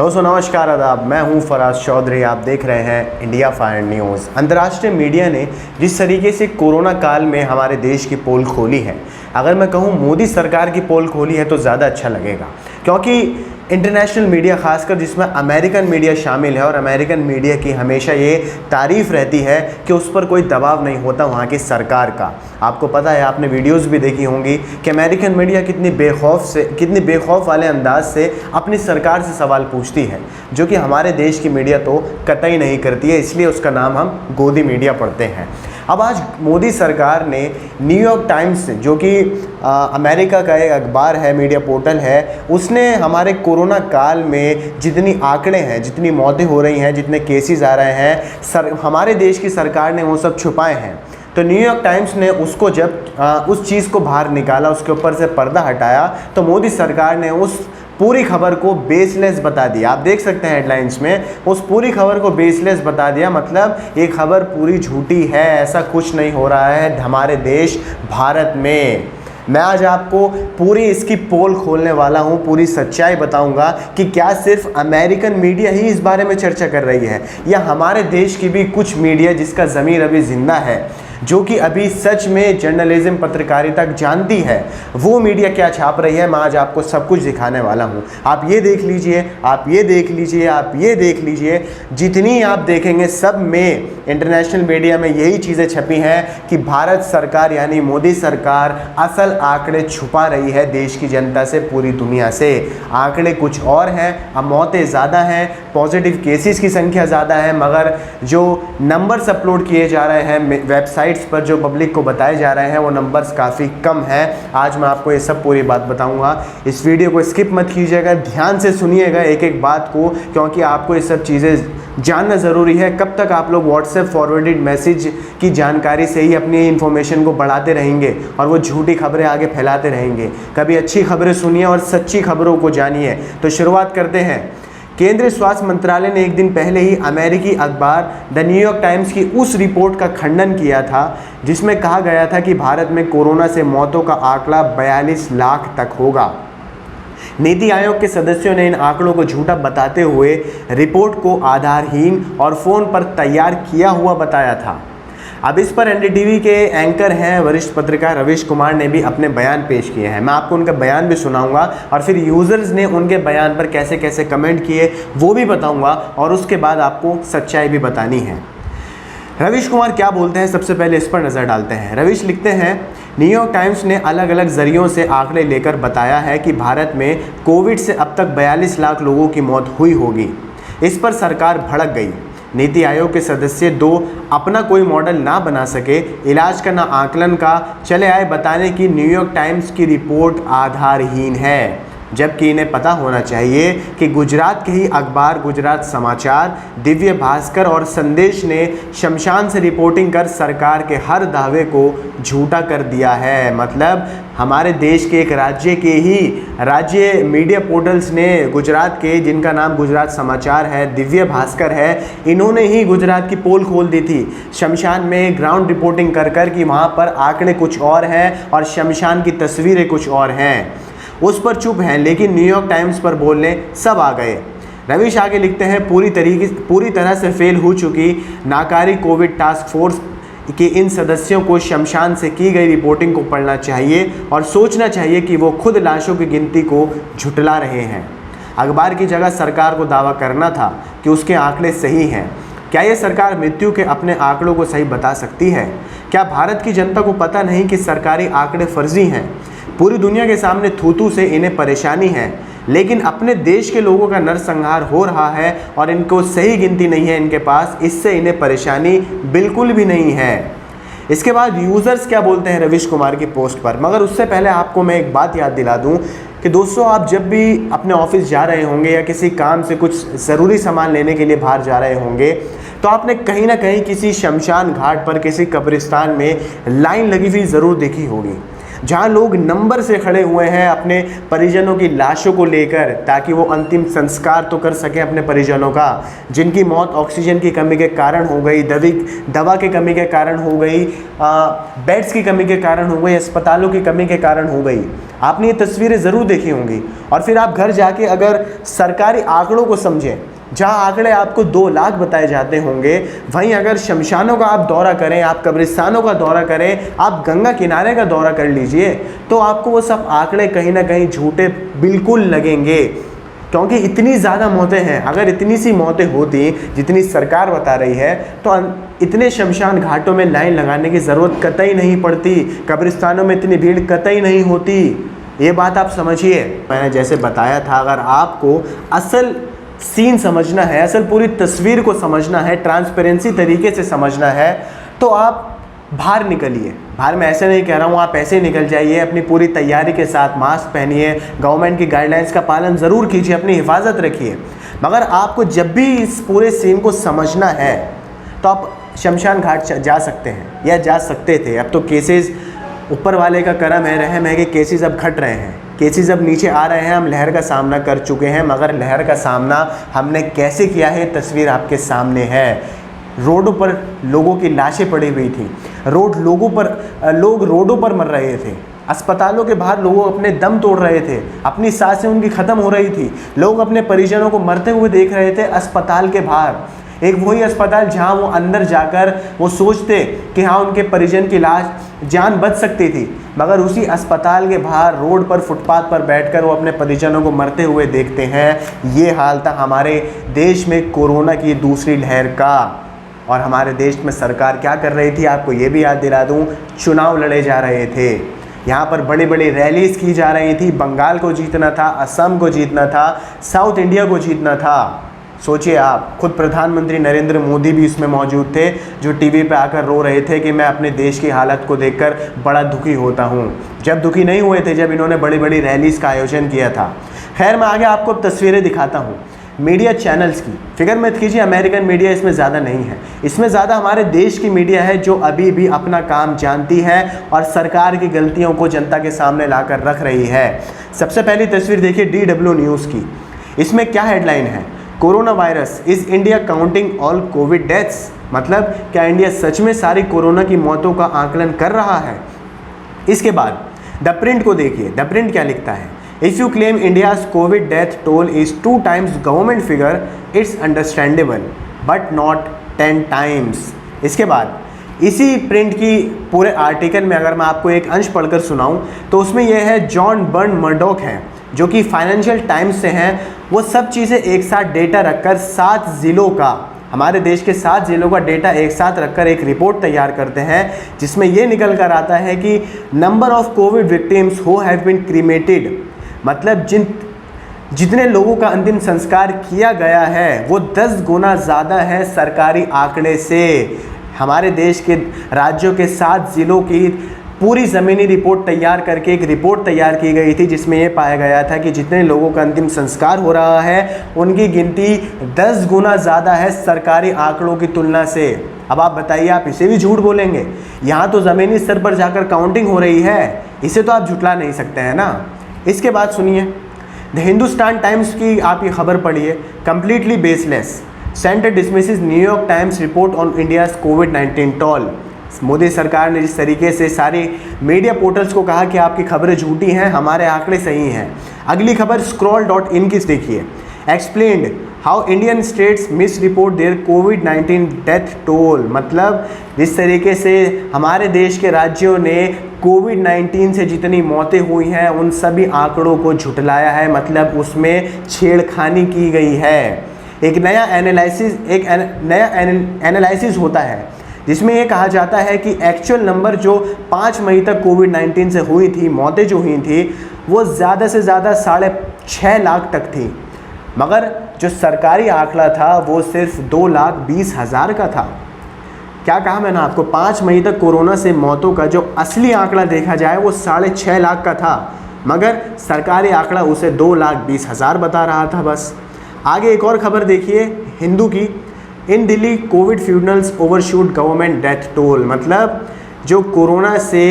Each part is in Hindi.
दोस्तों नमस्कार आदाब, मैं हूं फराज चौधरी। आप देख रहे हैं इंडिया फायर न्यूज़। अंतर्राष्ट्रीय मीडिया ने जिस तरीके से कोरोना काल में हमारे देश की पोल खोली है, अगर मैं कहूं मोदी सरकार की पोल खोली है तो ज़्यादा अच्छा लगेगा, क्योंकि इंटरनेशनल मीडिया खासकर जिसमें अमेरिकन मीडिया शामिल है और अमेरिकन मीडिया की हमेशा ये तारीफ़ रहती है कि उस पर कोई दबाव नहीं होता वहाँ की सरकार का। आपको पता है, आपने वीडियोस भी देखी होंगी कि अमेरिकन मीडिया कितनी बेखौफ वाले अंदाज से अपनी सरकार से सवाल पूछती है, जो कि हमारे देश की मीडिया तो कतई नहीं करती है। इसलिए उसका नाम हम गोदी मीडिया पढ़ते हैं। अब आज मोदी सरकार ने न्यूयॉर्क टाइम्स, जो कि अमेरिका का एक अखबार है, मीडिया पोर्टल है, उसने हमारे कोरोना काल में जितनी आंकड़े हैं, जितनी मौतें हो रही हैं, जितने केसेस आ रहे हैं, हमारे देश की सरकार ने वो सब छुपाए हैं। तो न्यूयॉर्क टाइम्स ने उसको जब उस चीज़ को बाहर निकाला, उसके ऊपर से पर्दा हटाया, तो मोदी सरकार ने उस पूरी खबर को बेसलेस बता दिया। आप देख सकते हैं हेडलाइंस में, उस पूरी खबर को बेसलेस बता दिया। मतलब ये खबर पूरी झूठी है, ऐसा कुछ नहीं हो रहा है हमारे देश भारत में। मैं आज आपको पूरी इसकी पोल खोलने वाला हूं, पूरी सच्चाई बताऊंगा कि क्या सिर्फ अमेरिकन मीडिया ही इस बारे में चर्चा कर रही है या हमारे देश की भी कुछ मीडिया जिसका ज़मीर अभी जिंदा है, जो कि अभी सच में जर्नलिज्म पत्रकारिता जानती है, वो मीडिया क्या छाप रही है। मैं आज आपको सब कुछ दिखाने वाला हूँ। आप ये देख लीजिए, आप ये देख लीजिए, आप ये देख लीजिए, जितनी आप देखेंगे सब में इंटरनेशनल मीडिया में यही चीज़ें छपी हैं कि भारत सरकार यानी मोदी सरकार असल आंकड़े छुपा रही है देश की जनता से, पूरी दुनिया से। आंकड़े कुछ और हैं, अब मौतें ज़्यादा हैं, पॉजिटिव केसेस की संख्या ज़्यादा है, मगर जो नंबर्स अपलोड किए जा रहे हैं वेबसाइट पर, जो पब्लिक को बताए जा रहे हैं, वो नंबर्स काफ़ी कम हैं। आज मैं आपको ये सब पूरी बात बताऊंगा। इस वीडियो को स्किप मत कीजिएगा, ध्यान से सुनिएगा एक एक बात को, क्योंकि आपको ये सब चीज़ें जानना ज़रूरी है। कब तक आप लोग व्हाट्सएप फॉरवर्डेड मैसेज की जानकारी से ही अपनी इन्फॉर्मेशन को बढ़ाते रहेंगे और वो झूठी खबरें आगे फैलाते रहेंगे। कभी अच्छी खबरें सुनिए और सच्ची खबरों को जानिए। तो शुरुआत करते हैं। केंद्रीय स्वास्थ्य मंत्रालय ने एक दिन पहले ही अमेरिकी अखबार द न्यूयॉर्क टाइम्स की उस रिपोर्ट का खंडन किया था जिसमें कहा गया था कि भारत में कोरोना से मौतों का आंकड़ा 42 लाख तक होगा। नीति आयोग के सदस्यों ने इन आंकड़ों को झूठा बताते हुए रिपोर्ट को आधारहीन और फ़ोन पर तैयार किया हुआ बताया था। अब इस पर एनडीटीवी के एंकर हैं वरिष्ठ पत्रकार रवीश कुमार ने भी अपने बयान पेश किए हैं। मैं आपको उनका बयान भी सुनाऊंगा और फिर यूज़र्स ने उनके बयान पर कैसे कैसे कमेंट किए वो भी बताऊंगा, और उसके बाद आपको सच्चाई भी बतानी है। रवीश कुमार क्या बोलते हैं, सबसे पहले इस पर नज़र डालते हैं। रवीश लिखते हैं, न्यूयॉर्क टाइम्स ने अलग अलग जरियों से आंकड़े लेकर बताया है कि भारत में कोविड से अब तक 42 लाख लोगों की मौत हुई होगी। इस पर सरकार भड़क गई। नीति आयोग के सदस्य दो अपना कोई मॉडल ना बना सके, इलाज का ना आकलन का, चले आए बताने की न्यूयॉर्क टाइम्स की रिपोर्ट आधारहीन है। जबकि इन्हें पता होना चाहिए कि गुजरात के ही अखबार गुजरात समाचार, दिव्य भास्कर और संदेश ने शमशान से रिपोर्टिंग कर सरकार के हर दावे को झूठा कर दिया है। मतलब हमारे देश के एक राज्य मीडिया पोर्टल्स ने गुजरात के, जिनका नाम गुजरात समाचार है, दिव्य भास्कर है, इन्होंने ही गुजरात की पोल खोल दी थी शमशान में ग्राउंड रिपोर्टिंग कर कि वहाँ पर आंकड़े कुछ और हैं और शमशान की तस्वीरें कुछ और हैं। उस पर चुप हैं, लेकिन न्यूयॉर्क टाइम्स पर बोलने सब आ गए। रवीश आगे लिखते हैं, पूरी तरह से फेल हो चुकी नाकारी कोविड टास्क फोर्स के इन सदस्यों को शमशान से की गई रिपोर्टिंग को पढ़ना चाहिए और सोचना चाहिए कि वो खुद लाशों की गिनती को झुठला रहे हैं। अखबार की जगह सरकार को दावा करना था कि उसके आंकड़े सही हैं। क्या ये सरकार मृत्यु के अपने आंकड़ों को सही बता सकती है? क्या भारत की जनता को पता नहीं कि सरकारी आंकड़े फर्जी हैं? पूरी दुनिया के सामने थूथू से इन्हें परेशानी है, लेकिन अपने देश के लोगों का नरसंहार हो रहा है और इनको सही गिनती नहीं है इनके पास, इससे इन्हें परेशानी बिल्कुल भी नहीं है। इसके बाद यूज़र्स क्या बोलते हैं रवीश कुमार की पोस्ट पर, मगर उससे पहले आपको मैं एक बात याद दिला दूं कि दोस्तों, आप जब भी अपने ऑफिस जा रहे होंगे या किसी काम से कुछ ज़रूरी सामान लेने के लिए बाहर जा रहे होंगे, तो आपने कहीं ना कहीं किसी शमशान घाट पर, किसी कब्रिस्तान में लाइन लगी हुई ज़रूर देखी होगी, जहाँ लोग नंबर से खड़े हुए हैं अपने परिजनों की लाशों को लेकर, ताकि वो अंतिम संस्कार तो कर सकें अपने परिजनों का, जिनकी मौत ऑक्सीजन की कमी के कारण हो गई, दवा की कमी के कारण हो गई, बेड्स की कमी के कारण हो गई, अस्पतालों की कमी के कारण हो गई। आपने ये तस्वीरें ज़रूर देखी होंगी। और फिर आप घर जाके अगर सरकारी आंकड़ों को समझें, जहाँ आंकड़े आपको 2 लाख बताए जाते होंगे, वहीं अगर शमशानों का आप दौरा करें, आप कब्रिस्तानों का दौरा करें, आप गंगा किनारे का दौरा कर लीजिए, तो आपको वो सब आंकड़े कहीं ना कहीं झूठे बिल्कुल लगेंगे। क्योंकि इतनी ज़्यादा मौतें हैं। अगर इतनी सी मौतें होती जितनी सरकार बता रही है, तो इतने शमशान घाटों में लाइन लगाने की ज़रूरत कतई नहीं पड़ती, कब्रिस्तानों में इतनी भीड़ कतई नहीं होती। ये बात आप समझिए। मैंने जैसे बताया था, अगर आपको असल सीन समझना है, असल पूरी तस्वीर को समझना है, ट्रांसपेरेंसी तरीके से समझना है, तो आप बाहर निकलिए। बाहर मैं ऐसे नहीं कह रहा हूँ आप ऐसे ही निकल जाइए, अपनी पूरी तैयारी के साथ मास्क पहनिए, गवर्नमेंट की गाइडलाइंस का पालन ज़रूर कीजिए, अपनी हिफाजत रखिए। मगर आपको जब भी इस पूरे सीन को समझना है, तो आप शमशान घाट जा सकते हैं या जा सकते थे। अब तो केसेस, ऊपर वाले का करम है, रहम है कि केसेस अब घट रहे हैं, केसेस अब नीचे आ रहे हैं। हम लहर का सामना कर चुके हैं, मगर लहर का सामना हमने कैसे किया है, तस्वीर आपके सामने है। रोडों पर लोगों की लाशें पड़ी हुई थी, लोग रोडों पर मर रहे थे, अस्पतालों के बाहर लोग अपने दम तोड़ रहे थे, अपनी सांसें उनकी ख़त्म हो रही थी, लोग अपने परिजनों को मरते हुए देख रहे थे अस्पताल के बाहर। एक वही अस्पताल जहां वो अंदर जाकर वो सोचते कि हाँ उनके परिजन की लाश जान बच सकती थी, मगर उसी अस्पताल के बाहर रोड पर फुटपाथ पर बैठकर वो अपने परिजनों को मरते हुए देखते हैं। ये हाल था हमारे देश में कोरोना की दूसरी लहर का। और हमारे देश में सरकार क्या कर रही थी, आपको ये भी याद दिला दूं, चुनाव लड़े जा रहे थे। यहाँ पर बड़ी बड़ी रैलीज की जा रही थी, बंगाल को जीतना था, असम को जीतना था, साउथ इंडिया को जीतना था। सोचिए आप, खुद प्रधानमंत्री नरेंद्र मोदी भी इसमें मौजूद थे, जो टीवी पे आकर रो रहे थे कि मैं अपने देश की हालत को देखकर बड़ा दुखी होता हूँ। जब दुखी नहीं हुए थे जब इन्होंने बड़ी बड़ी रैलीज का आयोजन किया था। खैर, मैं आगे आपको तस्वीरें दिखाता हूँ मीडिया चैनल्स की। फिक्र मत कीजिए, अमेरिकन मीडिया इसमें ज़्यादा नहीं है, इसमें ज़्यादा हमारे देश की मीडिया है, जो अभी भी अपना काम जानती है और सरकार की गलतियों को जनता के सामने लाकर रख रही है। सबसे पहली तस्वीर देखिए DW न्यूज़ की। इसमें क्या हेडलाइन है, corona virus, is India counting all Covid deaths. मतलब क्या इंडिया सच में सारी कोरोना की मौतों का आकलन कर रहा है। इसके बाद द प्रिंट को देखिए, द प्रिंट क्या लिखता है, If you claim India's COVID death toll is 2 times government figure, it's understandable, but not 10 times. इसके बाद इसी प्रिंट की पूरे आर्टिकल में अगर मैं आपको एक अंश पढ़कर सुनाऊं, तो उसमें यह है, जॉन बर्न मर्डॉक हैं, जो कि फाइनेंशियल टाइम्स से हैं। वो सब चीज़ें एक साथ डेटा रखकर 7 ज़िलों का, हमारे देश के 7 ज़िलों का डेटा एक साथ रखकर एक रिपोर्ट तैयार करते हैं, जिसमें ये निकल कर आता है कि number of covid victims who have been cremated, मतलब जितने लोगों का अंतिम संस्कार किया गया है वो 10 गुना ज़्यादा है सरकारी आंकड़े से। हमारे देश के राज्यों के 7 ज़िलों की पूरी ज़मीनी रिपोर्ट तैयार करके एक रिपोर्ट तैयार की गई थी, जिसमें ये पाया गया था कि जितने लोगों का अंतिम संस्कार हो रहा है उनकी गिनती 10 गुना ज़्यादा है सरकारी आंकड़ों की तुलना से। अब आप बताइए, आप इसे भी झूठ बोलेंगे? यहाँ तो ज़मीनी स्तर पर जाकर काउंटिंग हो रही है, इसे तो आप झुटला नहीं सकते हैं ना। इसके बाद सुनिए, द हिंदुस्तान टाइम्स की आप ये खबर पढ़िए, completely baseless, centre dismisses New York times report on India's covid toll. Modi सरकार ने जिस तरीके से सारी मीडिया पोर्टल्स को कहा कि आपकी खबरें झूठी हैं, हमारे आंकड़े सही हैं। अगली खबर scroll.in की देखिए, explained how Indian states miss report their कोविड-19 डेथ टोल। मतलब जिस तरीके से हमारे देश के राज्यों ने कोविड-19 से जितनी मौतें हुई हैं उन सभी आंकड़ों को झुटलाया है, मतलब उसमें छेड़खानी की गई है। एक नया एनालिसिस होता है जिसमें ये कहा जाता है कि एक्चुअल नंबर जो 5 मई तक कोविड-19 से हुई थी, मौतें जो हुई थी, वो ज़्यादा से ज़्यादा 6.5 लाख तक थी, मगर जो सरकारी आंकड़ा था वो सिर्फ 2,20,000 का था। क्या कहा मैंने आपको, 5 मई तक कोरोना से मौतों का जो असली आंकड़ा देखा जाए वो 6.5 लाख का था, मगर सरकारी आंकड़ा उसे 2,20,000 बता रहा था बस। आगे एक और खबर देखिए हिंदू की, in Delhi Covid funerals overshoot government death toll. मतलब जो कोरोना से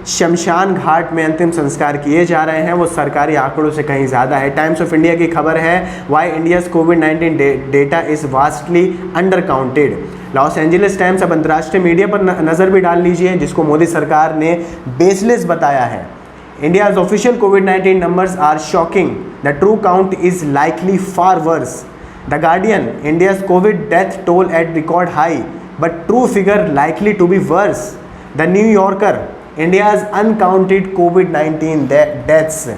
शमशान घाट में अंतिम संस्कार किए जा रहे हैं वो सरकारी आंकड़ों से कहीं ज़्यादा है। टाइम्स ऑफ इंडिया की खबर है, वाई इंडियाज़ कोविड-19 data is vastly under counted. Los Angeles Times, अब अंतर्राष्ट्रीय मीडिया पर नज़र भी डाल लीजिए, जिसको मोदी सरकार ने बेसलेस बताया है। India's official COVID-19 numbers are shocking. The true count is likely far worse. The Guardian, India's COVID death toll at record high, but true figure likely to be worse. The New Yorker, India's uncounted COVID-19 deaths.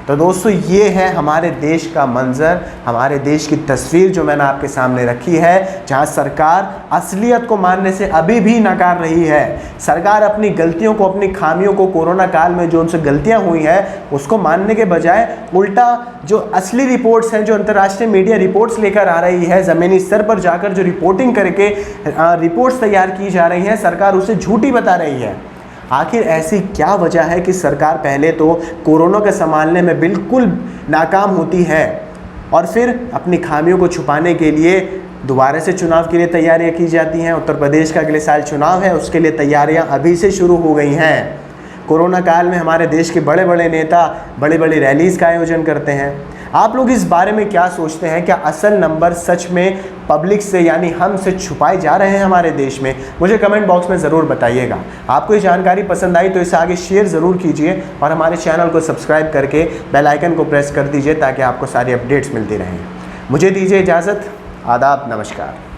तो दोस्तों ये है हमारे देश का मंजर, हमारे देश की तस्वीर जो मैंने आपके सामने रखी है, जहां सरकार असलियत को मानने से अभी भी नकार रही है। सरकार अपनी गलतियों को, अपनी खामियों को, कोरोना काल में जो उनसे गलतियां हुई हैं उसको मानने के बजाय उल्टा जो असली रिपोर्ट्स हैं, जो अंतर्राष्ट्रीय मीडिया रिपोर्ट्स लेकर आ रही है, ज़मीनी स्तर पर जाकर जो रिपोर्टिंग करके रिपोर्ट्स तैयार की जा रही हैं, सरकार उसे झूठी बता रही है। आखिर ऐसी क्या वजह है कि सरकार पहले तो कोरोना को संभालने में बिल्कुल नाकाम होती है और फिर अपनी खामियों को छुपाने के लिए दोबारा से चुनाव के लिए तैयारियां की जाती हैं। उत्तर प्रदेश का अगले साल चुनाव है, उसके लिए तैयारियां अभी से शुरू हो गई हैं। कोरोना काल में हमारे देश के बड़े बड़े नेता बड़ी बड़ी रैलीज़ का आयोजन करते हैं। आप लोग इस बारे में क्या सोचते हैं? क्या असल नंबर सच में पब्लिक से यानी हम से छुपाए जा रहे हैं हमारे देश में? मुझे कमेंट बॉक्स में ज़रूर बताइएगा। आपको ये जानकारी पसंद आई तो इसे आगे शेयर ज़रूर कीजिए और हमारे चैनल को सब्सक्राइब करके बेल आइकन को प्रेस कर दीजिए ताकि आपको सारी अपडेट्स मिलती रहें। मुझे दीजिए इजाज़त। आदाब, नमस्कार।